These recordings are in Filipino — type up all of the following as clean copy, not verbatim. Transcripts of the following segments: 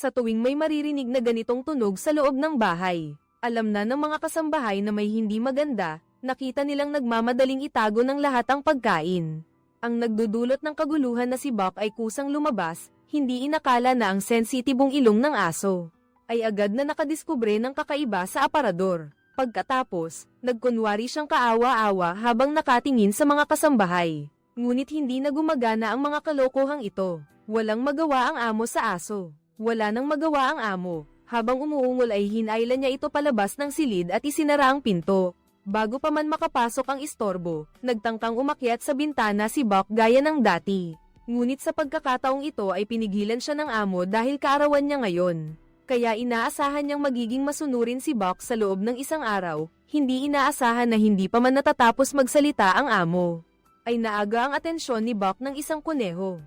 Sa tuwing may maririnig na ganitong tunog sa loob ng bahay, alam na ng mga kasambahay na may hindi maganda, nakita nilang nagmamadaling itago ng lahat ang pagkain. Ang nagdudulot ng kaguluhan na si Buck ay kusang lumabas, hindi inakala na ang sensitibong ilong ng aso ay agad na nakadiskubre ng kakaiba sa aparador. Pagkatapos, nagkunwari siyang kaawa-awa habang nakatingin sa mga kasambahay. Ngunit hindi na gumagana ang mga kalokohang ito. Walang magawa ang amo sa aso. Wala nang magawa ang amo. Habang umuungol ay hinayla niya ito palabas ng silid at isinara ang pinto. Bago pa man makapasok ang istorbo, nagtangkang umakyat sa bintana si Buck gaya ng dati. Ngunit sa pagkakataong ito ay pinigilan siya ng amo dahil kaarawan niya ngayon. Kaya inaasahan niyang magiging masunurin si Buck sa loob ng isang araw, hindi inaasahan na hindi pa man natatapos magsalita ang amo. Ay naaga ang atensyon ni Buck ng isang kuneho.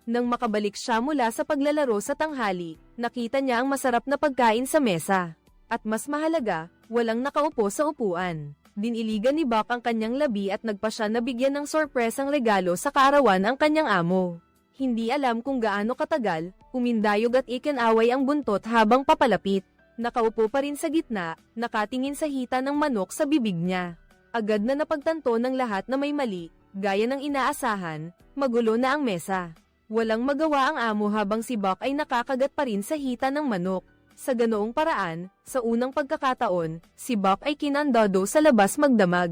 Nang makabalik siya mula sa paglalaro sa tanghali, nakita niya ang masarap na pagkain sa mesa. At mas mahalaga, walang nakaupo sa upuan. Diniligan ni Buck ang kanyang labi at nagpa siya na bigyan ng sorpresang regalo sa kaarawan ang kanyang amo. Hindi alam kung gaano katagal, umindayog at ikinaway ang buntot habang papalapit. Nakaupo pa rin sa gitna, nakatingin sa hita ng manok sa bibig niya. Agad na napagtanto ng lahat na may mali, gaya ng inaasahan, magulo na ang mesa. Walang magawa ang amo habang si Buck ay nakakagat pa rin sa hita ng manok. Sa ganoong paraan, sa unang pagkakataon, si Buck ay kinandado sa labas magdamag.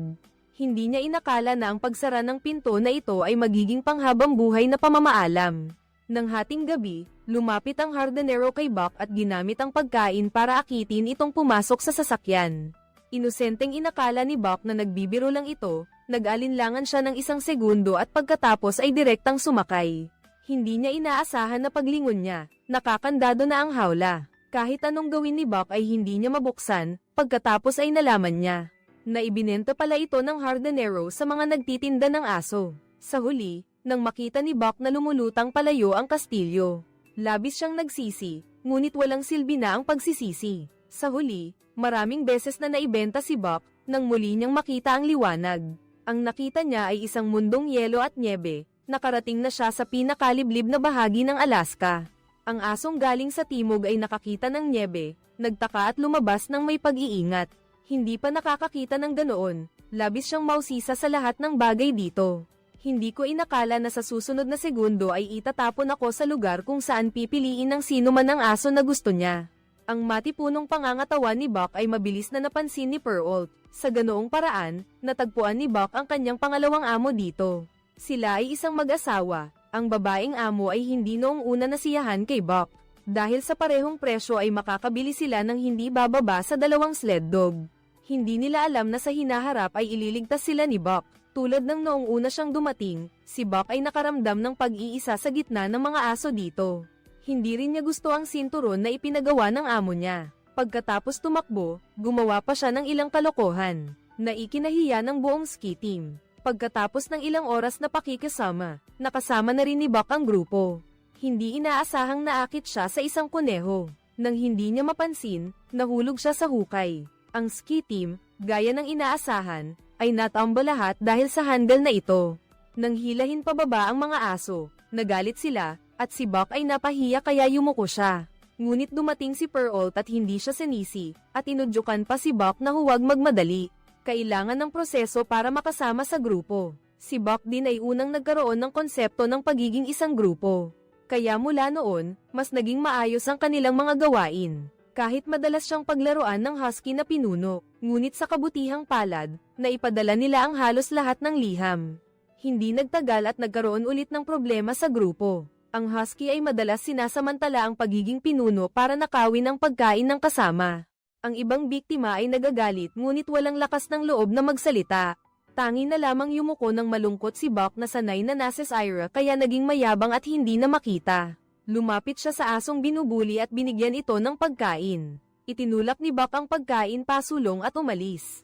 Hindi niya inakala na ang pagsara ng pinto na ito ay magiging panghabang buhay na pamamaalam. Nang hating gabi, lumapit ang hardinero kay Buck at ginamit ang pagkain para akitin itong pumasok sa sasakyan. Inosenteng inakala ni Buck na nagbibiro lang ito, nag-alinlangan siya ng isang segundo at pagkatapos ay direktang sumakay. Hindi niya inaasahan na paglingon niya, nakakandado na ang hawla. Kahit anong gawin ni Buck ay hindi niya mabuksan, pagkatapos ay nalaman niya na ibinenta pala ito ng hardinero sa mga nagtitinda ng aso. Sa huli, nang makita ni Buck na lumulutang palayo ang kastilyo, labis siyang nagsisi, ngunit walang silbi na ang pagsisisi. Sa huli, maraming beses na naibenta si Buck, nang muli niyang makita ang liwanag. Ang nakita niya ay isang mundong yelo at nyebe. Nakarating na siya sa pinakaliblib na bahagi ng Alaska. Ang asong galing sa timog ay nakakita ng nyebe, nagtaka at lumabas ng may pag-iingat. Hindi pa nakakakita ng ganoon, labis siyang mausisa sa lahat ng bagay dito. Hindi ko inakala na sa susunod na segundo ay itatapon ako sa lugar kung saan pipiliin ng sino man ang aso na gusto niya. Ang matipunong pangangatawan ni Buck ay mabilis na napansin ni Perrault. Sa ganoong paraan, natagpuan ni Buck ang kanyang pangalawang amo dito. Sila ay isang mag-asawa. Ang babaeng amo ay hindi noong una nasiyahan kay Buck. Dahil sa parehong presyo ay makakabili sila ng hindi bababa sa 2 sled dog. Hindi nila alam na sa hinaharap ay ililigtas sila ni Buck. Tulad ng noong una siyang dumating, si Buck ay nakaramdam ng pag-iisa sa gitna ng mga aso dito. Hindi rin niya gusto ang sinturon na ipinagawa ng amo niya. Pagkatapos tumakbo, gumawa pa siya ng ilang kalokohan na ikinahiya ng buong ski team. Pagkatapos ng ilang oras na pakikisama, nakasama na rin ni Buck ang grupo. Hindi inaasahang naakit siya sa isang kuneho. Nang hindi niya mapansin, nahulog siya sa hukay. Ang ski team, gaya ng inaasahan, ay natamba lahat dahil sa handle na ito. Nang hilahin pababa ang mga aso, nagalit sila, at si Buck ay napahiya kaya yumuko siya. Ngunit dumating si Perrault at hindi siya sinisi, at inudyukan pa si Buck na huwag magmadali. Kailangan ng proseso para makasama sa grupo. Si Buck din ay unang nagkaroon ng konsepto ng pagiging isang grupo. Kaya mula noon, mas naging maayos ang kanilang mga gawain. Kahit madalas siyang paglaruan ng husky na pinuno, ngunit sa kabutihang palad, naipadala nila ang halos lahat ng liham. Hindi nagtagal at nagkaroon ulit ng problema sa grupo. Ang husky ay madalas sinasamantala ang pagiging pinuno para nakawin ang pagkain ng kasama. Ang ibang biktima ay nagagalit ngunit walang lakas ng loob na magsalita. Tangi na lamang yumuko ng malungkot si Buck na sanay na nasa Ira kaya naging mayabang at hindi na makita. Lumapit siya sa asong binubuli at binigyan ito ng pagkain. Itinulak ni Buck ang pagkain pasulong at umalis.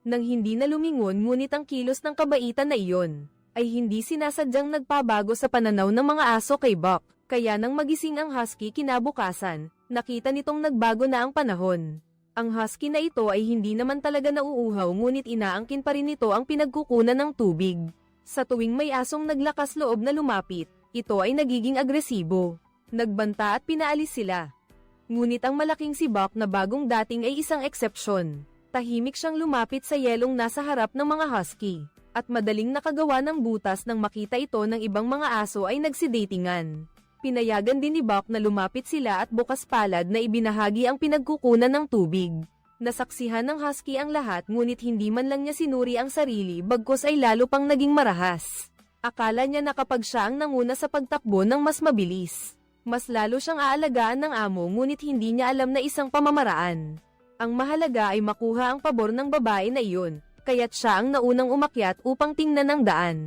Nang hindi na lumingon ngunit ang kilos ng kabaitan na iyon, ay hindi sinasadyang nagpabago sa pananaw ng mga aso kay Buck. Kaya nang magising ang husky kinabukasan, nakita nitong nagbago na ang panahon. Ang husky na ito ay hindi naman talaga nauuhaw ngunit inaangkin pa rin nito ang pinagkukunan ng tubig. Sa tuwing may asong naglakas loob na lumapit, ito ay nagiging agresibo. Nagbanta at pinaalis sila. Ngunit ang malaking si Buck na bagong dating ay isang eksepsyon. Tahimik siyang lumapit sa yelong nasa harap ng mga husky. At madaling nakagawa ng butas nang makita ito ng ibang mga aso ay nagsidatingan. Pinayagan din ni Buck na lumapit sila at bukas palad na ibinahagi ang pinagkukunan ng tubig. Nasaksihan ng husky ang lahat ngunit hindi man lang niya sinuri ang sarili bagkus ay lalo pang naging marahas. Akala niya na kapag siya ang nanguna sa pagtakbo ng mas mabilis, mas lalo siyang aalagaan ng amo ngunit hindi niya alam na isang pamamaraan. Ang mahalaga ay makuha ang pabor ng babae na iyon, kaya't siya ang naunang umakyat upang tingnan ang daan.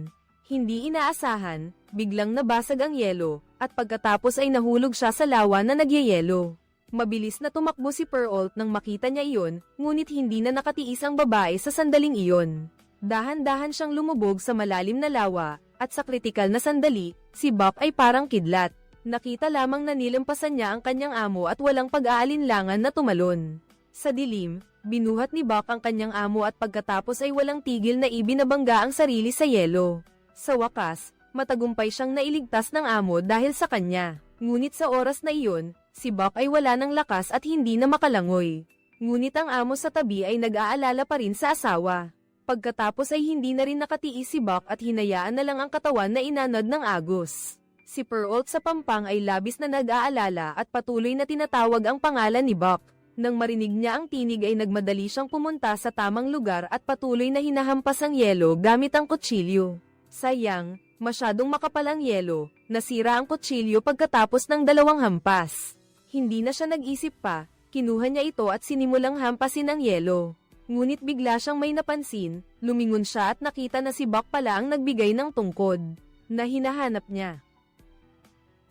Hindi inaasahan, biglang nabasag ang yelo, at pagkatapos ay nahulog siya sa lawa na nagyayelo. Mabilis na tumakbo si Perrault nang makita niya iyon, ngunit hindi na nakatiis ang babae sa sandaling iyon. Dahan-dahan siyang lumubog sa malalim na lawa, at sa kritikal na sandali, si Buck ay parang kidlat. Nakita lamang na nilampasan niya ang kanyang amo at walang pag-aalinlangan na tumalon. Sa dilim, binuhat ni Buck ang kanyang amo at pagkatapos ay walang tigil na ibinabangga ang sarili sa yelo. Sa wakas, matagumpay siyang nailigtas ng amo dahil sa kanya. Ngunit sa oras na iyon, si Buck ay wala ng lakas at hindi na makalangoy. Ngunit ang amo sa tabi ay nag-aalala pa rin sa asawa. Pagkatapos ay hindi na rin nakatiis si Buck at hinayaan na lang ang katawan na inanod ng agos. Si Perrault sa pampang ay labis na nag-aalala at patuloy na tinatawag ang pangalan ni Buck. Nang marinig niya ang tinig ay nagmadali siyang pumunta sa tamang lugar at patuloy na hinahampas ang yelo gamit ang kutsilyo. Sayang, masyadong makapal ang yelo, nasira ang kutsilyo pagkatapos ng 2 hampas. Hindi na siya nag-isip pa, kinuha niya ito at sinimulang hampasin ang yelo. Ngunit bigla siyang may napansin, lumingon siya at nakita na si Buck pala ang nagbigay ng tungkod na hinahanap niya.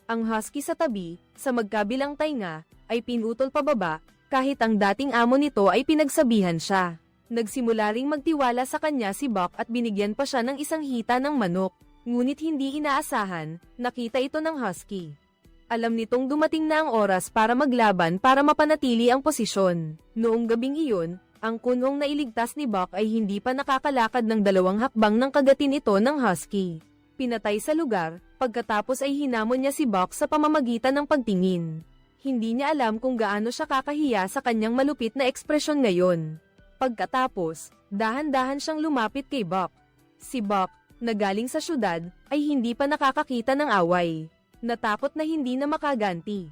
Ang husky sa tabi, sa magkabilang tainga, ay pinutol pababa, kahit ang dating amo nito ay pinagsabihan siya. Nagsimula ring magtiwala sa kanya si Buck at binigyan pa siya ng isang hita ng manok, ngunit hindi inaasahan, nakita ito ng husky. Alam nitong dumating na ang oras para maglaban para mapanatili ang posisyon. Noong gabing iyon, ang kunong nailigtas ni Buck ay hindi pa nakakalakad ng 2 hakbang ng kagatin ito ng husky. Pinatay sa lugar, pagkatapos ay hinamon niya si Buck sa pamamagitan ng pagtingin. Hindi niya alam kung gaano siya kakahiya sa kanyang malupit na ekspresyon ngayon. Pagkatapos, dahan-dahan siyang lumapit kay Buck. Si Buck, na galing sa syudad, ay hindi pa nakakakita ng away. Natakot na hindi na makaganti.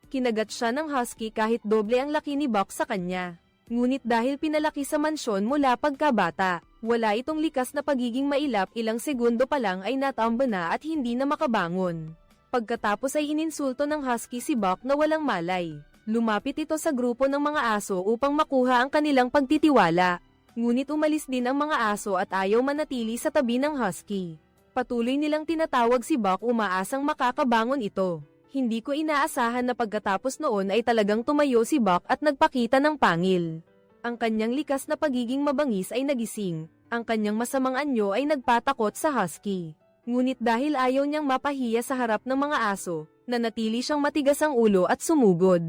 Kinagat siya ng husky kahit doble ang laki ni Buck sa kanya. Ngunit dahil pinalaki sa mansyon mula pagkabata, wala itong likas na pagiging mailap, ilang segundo pa lang ay natamba na at hindi na makabangon. Pagkatapos ay ininsulto ng husky si Buck na walang malay. Lumapit ito sa grupo ng mga aso upang makuha ang kanilang pagtitiwala. Ngunit umalis din ang mga aso at ayaw manatili sa tabi ng husky. Patuloy nilang tinatawag si Buck umaasang makakabangon ito. Hindi ko inaasahan na pagkatapos noon ay talagang tumayo si Buck at nagpakita ng pangil. Ang kanyang likas na pagiging mabangis ay nagising, ang kanyang masamang anyo ay nagpatakot sa husky. Ngunit dahil ayaw niyang mapahiya sa harap ng mga aso, nanatili siyang matigas ang ulo at sumugod.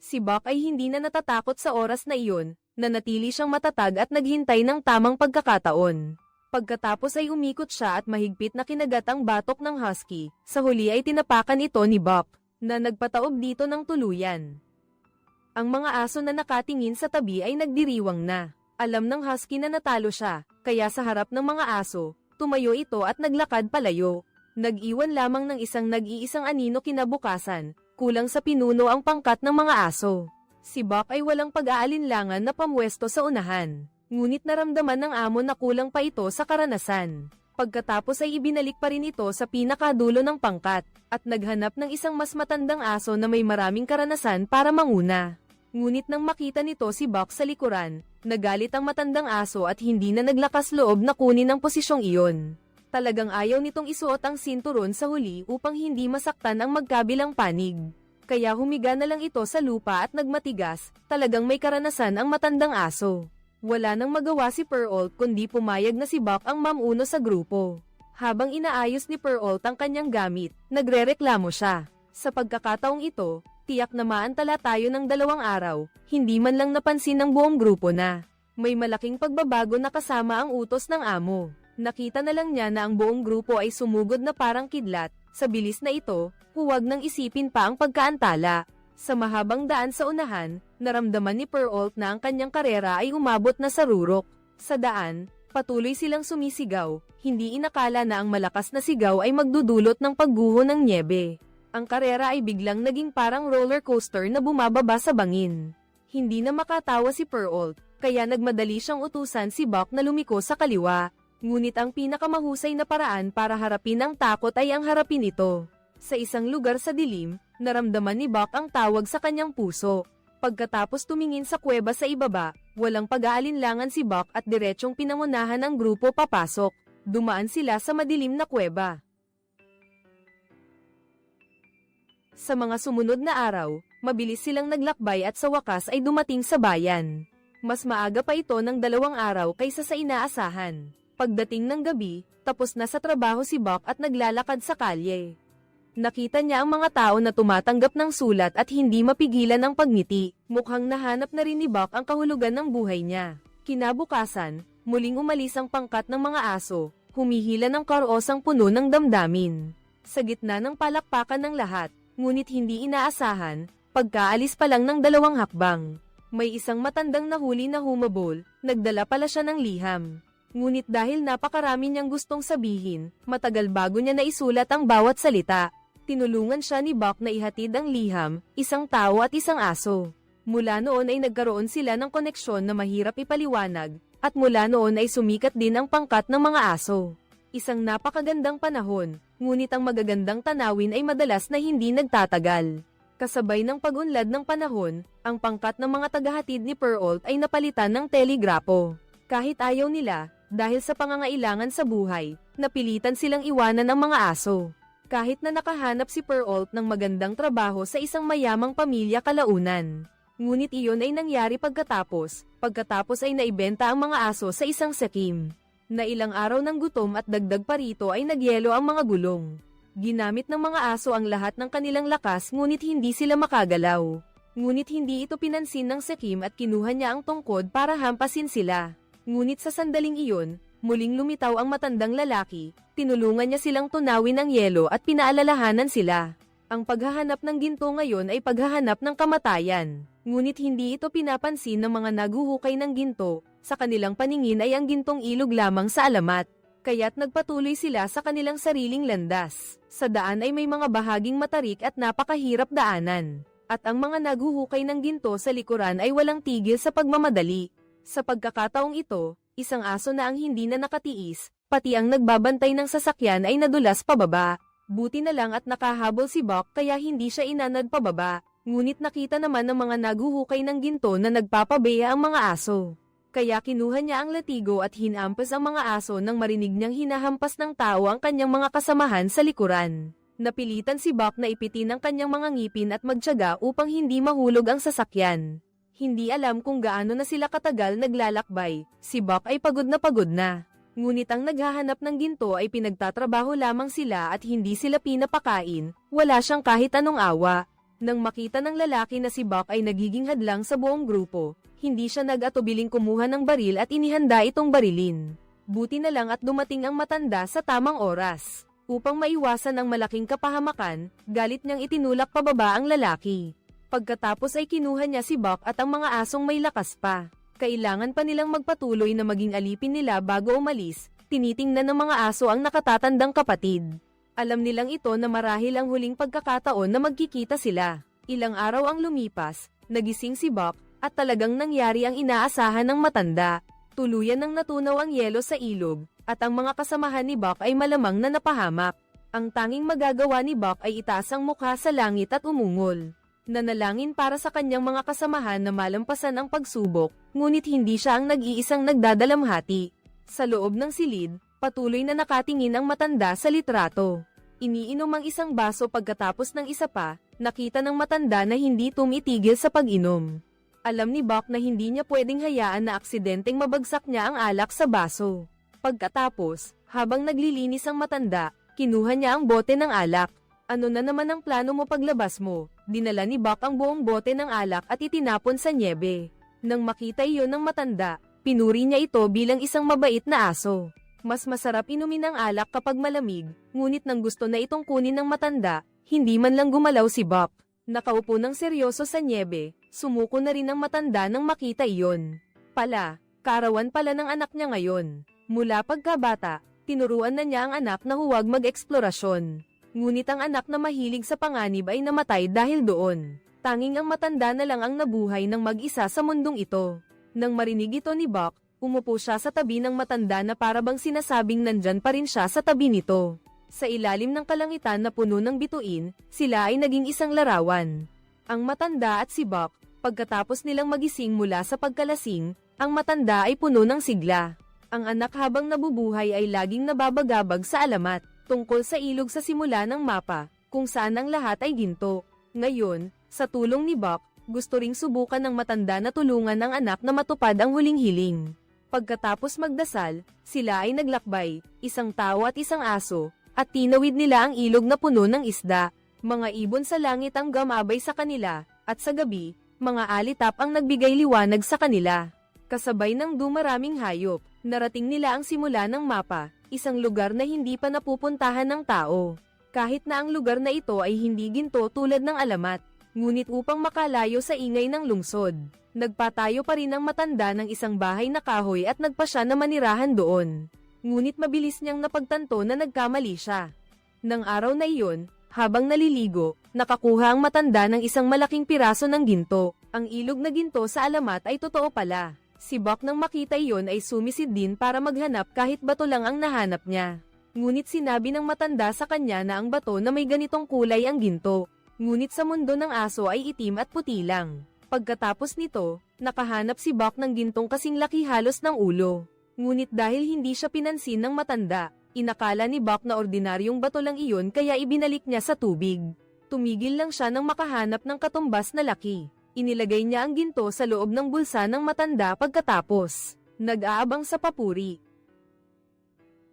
Si Buck ay hindi na natatakot sa oras na iyon, nanatili siyang matatag at naghintay ng tamang pagkakataon. Pagkatapos ay umikot siya at mahigpit na kinagat ang batok ng husky, sa huli ay tinapakan ito ni Buck, na nagpataob dito ng tuluyan. Ang mga aso na nakatingin sa tabi ay nagdiriwang na. Alam ng husky na natalo siya, kaya sa harap ng mga aso, tumayo ito at naglakad palayo. Nag-iwan lamang ng isang nag-iisang anino kinabukasan, kulang sa pinuno ang pangkat ng mga aso. Si Buck ay walang pag-aalinlangan na pamwesto sa unahan. Ngunit naramdaman ng amo na kulang pa ito sa karanasan. Pagkatapos ay ibinalik pa rin ito sa pinakadulo ng pangkat, at naghanap ng isang mas matandang aso na may maraming karanasan para manguna. Ngunit nang makita nito si Buck sa likuran, nagalit ang matandang aso at hindi na naglakas loob na kunin ang posisyong iyon. Talagang ayaw nitong isuot ang sinturon sa huli upang hindi masaktan ang magkabilang panig. Kaya humiga na lang ito sa lupa at nagmatigas, talagang may karanasan ang matandang aso. Wala nang magawa si Perrault kundi pumayag na si Buck ang mamuno sa grupo. Habang inaayos ni Perrault ang kanyang gamit, nagrereklamo siya. Sa pagkakataong ito, tiyak na maantala tayo ng 2 araw, hindi man lang napansin ng buong grupo na may malaking pagbabago na kasama ang utos ng amo. Nakita na lang niya na ang buong grupo ay sumugod na parang kidlat, Sa bilis na ito, huwag nang isipin pa ang pagkaantala. Sa mahabang daan sa unahan, naramdaman ni Perrault na ang kanyang karera ay umabot na sa rurok. Sa daan, patuloy silang sumisigaw, hindi inakala na ang malakas na sigaw ay magdudulot ng pagguho ng nyebe. Ang karera ay biglang naging parang roller coaster na bumababa sa bangin. Hindi na makatawa si Perrault, kaya nagmadali siyang utusan si Buck na lumiko sa kaliwa. Ngunit ang pinakamahusay na paraan para harapin ang takot ay ang harapin ito. Sa isang lugar sa dilim, naramdaman ni Buck ang tawag sa kanyang puso. Pagkatapos tumingin sa kuweba sa ibaba, walang pag-aalinlangan si Buck at diretsyong pinangunahan ang grupo papasok. Dumaan sila sa madilim na kuweba. Sa mga sumunod na araw, mabilis silang naglakbay at sa wakas ay dumating sa bayan. Mas maaga pa ito ng 2 araw kaysa sa inaasahan. Pagdating ng gabi, tapos na sa trabaho si Buck at naglalakad sa kalye. Nakita niya ang mga tao na tumatanggap ng sulat at hindi mapigilan ang pagngiti. Mukhang nahanap na rin ni Buck ang kahulugan ng buhay niya. Kinabukasan, muling umalis ang pangkat ng mga aso, humihila ng karosang puno ng damdamin. Sa gitna ng palakpakan ng lahat, ngunit hindi inaasahan, pagkaalis pa lang ng 2 hakbang. May isang matandang nahuli na humabol, nagdala pala siya ng liham. Ngunit dahil napakarami niyang gustong sabihin, matagal bago niya naisulat ang bawat salita. Tinulungan siya ni Buck na ihatid ang liham, isang tao at isang aso. Mula noon ay nagkaroon sila ng koneksyon na mahirap ipaliwanag, at mula noon ay sumikat din ang pangkat ng mga aso. Isang napakagandang panahon, ngunit ang magagandang tanawin ay madalas na hindi nagtatagal. Kasabay ng pag-unlad ng panahon, ang pangkat ng mga tagahatid ni Perrault ay napalitan ng telegrapo. Kahit ayaw nila, dahil sa pangangailangan sa buhay, napilitan silang iwanan ang mga aso. Kahit na nakahanap si Perrault ng magandang trabaho sa isang mayamang pamilya kalaunan. Ngunit iyon ay nangyari pagkatapos ay naibenta ang mga aso sa isang sakim. Na ilang araw ng gutom at dagdag pa rito ay nagyelo ang mga gulong. Ginamit ng mga aso ang lahat ng kanilang lakas ngunit hindi sila makagalaw. Ngunit hindi ito pinansin ng sakim at kinuha niya ang tungkod para hampasin sila. Ngunit sa sandaling iyon, muling lumitaw ang matandang lalaki, tinulungan niya silang tunawin ang yelo at pinaalalahanan sila. Ang paghahanap ng ginto ngayon ay paghahanap ng kamatayan. Ngunit hindi ito pinapansin ng mga naguhukay ng ginto, sa kanilang paningin ay ang gintong ilog lamang sa alamat. Kaya't nagpatuloy sila sa kanilang sariling landas. Sa daan ay may mga bahaging matarik at napakahirap daanan. At ang mga naguhukay ng ginto sa likuran ay walang tigil sa pagmamadali. Sa pagkakataong ito, isang aso na ang hindi na nakatiis, pati ang nagbabantay ng sasakyan ay nadulas pababa. Buti na lang at nakahabol si Buck kaya hindi siya inanad pababa, ngunit nakita naman ng mga naguhukay ng ginto na nagpapabeya ang mga aso. Kaya kinuha niya ang latigo at hinampas ang mga aso nang marinig niyang hinahampas ng tao ang kanyang mga kasamahan sa likuran. Napilitan si Buck na ipitin ang kanyang mga ngipin at magtiyaga upang hindi mahulog ang sasakyan. Hindi alam kung gaano na sila katagal naglalakbay, si Buck ay pagod na. Ngunit ang naghahanap ng ginto ay pinagtatrabaho lamang sila at hindi sila pinapakain, wala siyang kahit anong awa. Nang makita ng lalaki na si Buck ay nagiging hadlang sa buong grupo, hindi siya nag-atubiling kumuha ng baril at inihanda itong barilin. Buti na lang at dumating ang matanda sa tamang oras. Upang maiwasan ang malaking kapahamakan, galit niyang itinulak pababa ang lalaki. Pagkatapos ay kinuha niya si Buck at ang mga asong may lakas pa. Kailangan pa nilang magpatuloy na maging alipin nila bago umalis, tinitingnan ng mga aso ang nakatatandang kapatid. Alam nilang ito na marahil ang huling pagkakataon na magkikita sila. Ilang araw ang lumipas, nagising si Buck, at talagang nangyari ang inaasahan ng matanda. Tuluyan nang natunaw ang yelo sa ilog, at ang mga kasamahan ni Buck ay malamang na napahamak. Ang tanging magagawa ni Buck ay itaas ang mukha sa langit at umungol. Nanalangin para sa kanyang mga kasamahan na malampasan ang pagsubok, ngunit hindi siya ang nag-iisang nagdadalamhati. Sa loob ng silid, patuloy na nakatingin ang matanda sa litrato. Iniinom ang isang baso pagkatapos ng isa pa, nakita ng matanda na hindi tumitigil sa pag-inom. Alam ni Buck na hindi niya pwedeng hayaan na aksidenteng mabagsak niya ang alak sa baso. Pagkatapos, habang naglilinis ang matanda, kinuha niya ang bote ng alak. Ano na naman ang plano mo paglabas mo? Dinala ni Buck ang buong bote ng alak at itinapon sa nyebe. Nang makita iyon ng matanda, pinuri niya ito bilang isang mabait na aso. Mas masarap inumin ang alak kapag malamig, ngunit nang gusto na itong kunin ng matanda, hindi man lang gumalaw si Buck. Nakaupo ng seryoso sa nyebe, sumuko na rin ang matanda nang makita iyon. Kaarawan pala ng anak niya ngayon. Mula pagkabata, tinuruan na niya ang anak na huwag mag-eksplorasyon. Ngunit ang anak na mahilig sa panganib ay namatay dahil doon. Tanging ang matanda na lang ang nabuhay ng mag-isa sa mundong ito. Nang marinig ito ni Buck, umupo siya sa tabi ng matanda na parabang sinasabing nandyan pa rin siya sa tabi nito. Sa ilalim ng kalangitan na puno ng bituin, sila ay naging isang larawan. Ang matanda at si Buck, pagkatapos nilang magising mula sa pagkalasing, ang matanda ay puno ng sigla. Ang anak habang nabubuhay ay laging nababagabag sa alamat, tungkol sa ilog sa simula ng mapa, kung saan ang lahat ay ginto. Ngayon, sa tulong ni Buck, gusto ring subukan ng matanda na tulungan ang anak na matupad ang huling hiling. Pagkatapos magdasal, sila ay naglakbay, isang tao at isang aso, at tinawid nila ang ilog na puno ng isda. Mga ibon sa langit ang gumabay sa kanila, at sa gabi, mga alitap ang nagbigay liwanag sa kanila. Kasabay ng dumaraming hayop, narating nila ang simula ng mapa, isang lugar na hindi pa napupuntahan ng tao. Kahit na ang lugar na ito ay hindi ginto tulad ng alamat, ngunit upang makalayo sa ingay ng lungsod, nagpatayo pa rin ang matanda ng isang bahay na kahoy at nagpa siya na manirahan doon. Ngunit mabilis niyang napagtanto na nagkamali siya. Nang araw na iyon, habang naliligo, nakakuha ang matanda ng isang malaking piraso ng ginto. Ang ilog na ginto sa alamat ay totoo pala. Si Buck nang makita iyon ay sumisid din para maghanap kahit bato lang ang nahanap niya. Ngunit sinabi ng matanda sa kanya na ang bato na may ganitong kulay ang ginto. Ngunit sa mundo ng aso ay itim at puti lang. Pagkatapos nito, nakahanap si Buck ng gintong kasing laki halos ng ulo. Ngunit dahil hindi siya pinansin ng matanda, inakala ni Buck na ordinaryong bato lang iyon kaya ibinalik niya sa tubig. Tumigil lang siya nang makahanap ng katumbas na laki. Inilagay niya ang ginto sa loob ng bulsa ng matanda pagkatapos nag-aabang sa papuri.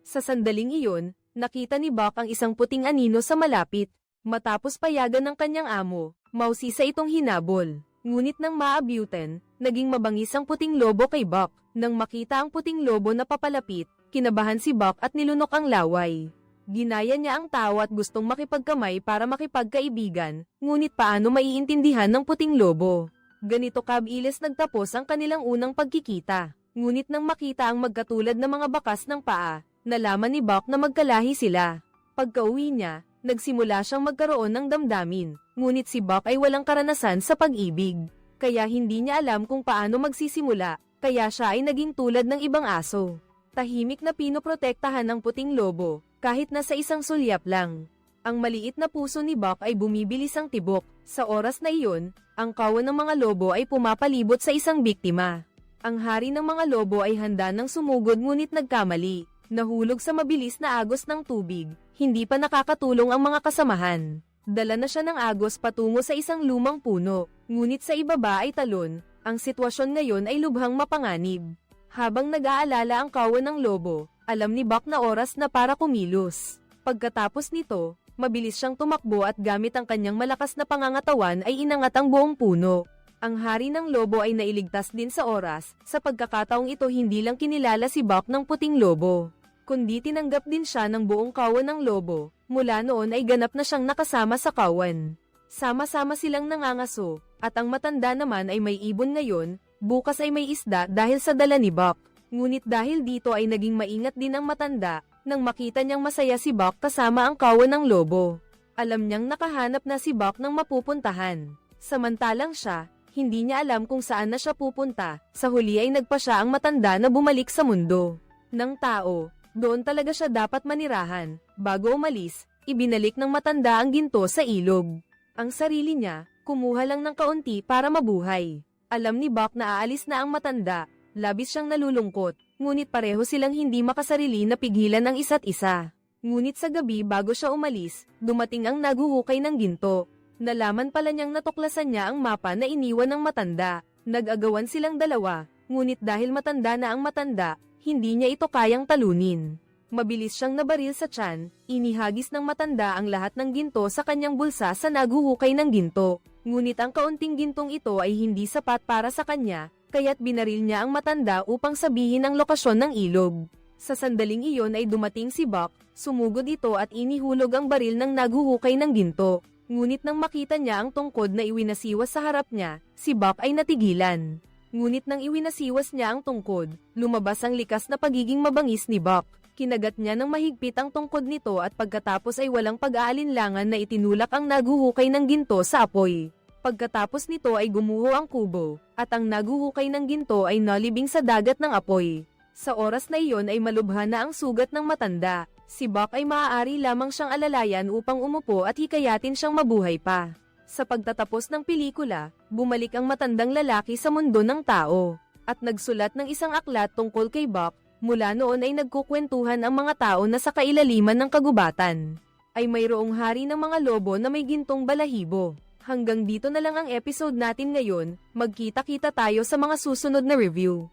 Sa sandaling iyon, nakita ni Buck ang isang puting anino sa malapit. Matapos payagan ng kanyang amo, mausisa itong hinabol. Ngunit nang maabutan, naging mabangis ang puting lobo kay Buck. Nang makita ang puting lobo na papalapit, kinabahan si Buck at nilunok ang laway. Ginaya niya ang tao at gustong makipagkamay para makipagkaibigan, ngunit paano maiintindihan ng puting lobo? Ganito kabilis nagtapos ang kanilang unang pagkikita. Ngunit nang makita ang magkatulad na mga bakas ng paa, nalaman ni Buck na magkalahi sila. Pagka-uwi niya, nagsimula siyang magkaroon ng damdamin, ngunit si Buck ay walang karanasan sa pag-ibig. Kaya hindi niya alam kung paano magsisimula, kaya siya ay naging tulad ng ibang aso. Tahimik na pinoprotektahan ng puting lobo, kahit nasa isang sulyap lang. Ang maliit na puso ni Buck ay bumibilis ang tibok. Sa oras na iyon, ang kawan ng mga lobo ay pumapalibot sa isang biktima. Ang hari ng mga lobo ay handa ng sumugod ngunit nagkamali. Nahulog sa mabilis na agos ng tubig, hindi pa nakakatulong ang mga kasamahan. Dala na siya ng agos patungo sa isang lumang puno, ngunit sa ibaba ay talon. Ang sitwasyon ngayon ay lubhang mapanganib. Habang nag-aalala ang kawan ng lobo, alam ni Buck na oras na para kumilos. Pagkatapos nito, mabilis siyang tumakbo at gamit ang kanyang malakas na pangangatawan ay inangat ang buong puno. Ang hari ng lobo ay nailigtas din sa oras, sa pagkakataong ito hindi lang kinilala si Buck ng puting lobo, kundi tinanggap din siya ng buong kawan ng lobo. Mula noon ay ganap na siyang nakasama sa kawan. Sama-sama silang nangangaso, at ang matanda naman ay may ibon ngayon, bukas ay may isda dahil sa dala ni Buck. Ngunit dahil dito ay naging maingat din ang matanda, nang makita niyang masaya si Buck kasama ang kawan ng lobo. Alam niyang nakahanap na si Buck ng mapupuntahan. Samantalang siya, hindi niya alam kung saan na siya pupunta. Sa huli ay nagpa siya ang matanda na bumalik sa mundo ng tao. Doon talaga siya dapat manirahan. Bago umalis, ibinalik ng matanda ang ginto sa ilog. Ang sarili niya, kumuha lang ng kaunti para mabuhay. Alam ni Buck na aalis na ang matanda. Labis siyang nalulungkot, ngunit pareho silang hindi makasarili na pigilan ang isa't isa. Ngunit sa gabi bago siya umalis, dumating ang naghuhukay ng ginto. Nalaman pala niyang natuklasan niya ang mapa na iniwan ng matanda. Nag-agawan silang dalawa, ngunit dahil matanda na ang matanda, hindi niya ito kayang talunin. Mabilis siyang nabaril sa tiyan, inihagis ng matanda ang lahat ng ginto sa kanyang bulsa sa naghuhukay ng ginto. Ngunit ang kaunting gintong ito ay hindi sapat para sa kanya, kaya't binaril niya ang matanda upang sabihin ang lokasyon ng ilog. Sa sandaling iyon ay dumating si Buck, sumugod ito at inihulog ang baril ng naghuhukay ng ginto. Ngunit nang makita niya ang tungkod na iwinasiwas sa harap niya, si Buck ay natigilan. Ngunit nang iwinasiwas niya ang tungkod, lumabas ang likas na pagiging mabangis ni Buck. Kinagat niya ng mahigpit ang tungkod nito at pagkatapos ay walang pag-aalinlangan na itinulak ang naghuhukay ng ginto sa apoy. Pagkatapos nito ay gumuho ang kubo, at ang naghuhukay ng ginto ay nalibing sa dagat ng apoy. Sa oras na iyon ay malubha na ang sugat ng matanda. Si Buck ay maaari lamang siyang alalayan upang umupo at hikayatin siyang mabuhay pa. Sa pagtatapos ng pelikula, bumalik ang matandang lalaki sa mundo ng tao, at nagsulat ng isang aklat tungkol kay Buck. Mula noon ay nagkukwentuhan ang mga tao na sa kailaliman ng kagubatan ay mayroong hari ng mga lobo na may gintong balahibo. Hanggang dito na lang ang episode natin ngayon, magkita-kita tayo sa mga susunod na review.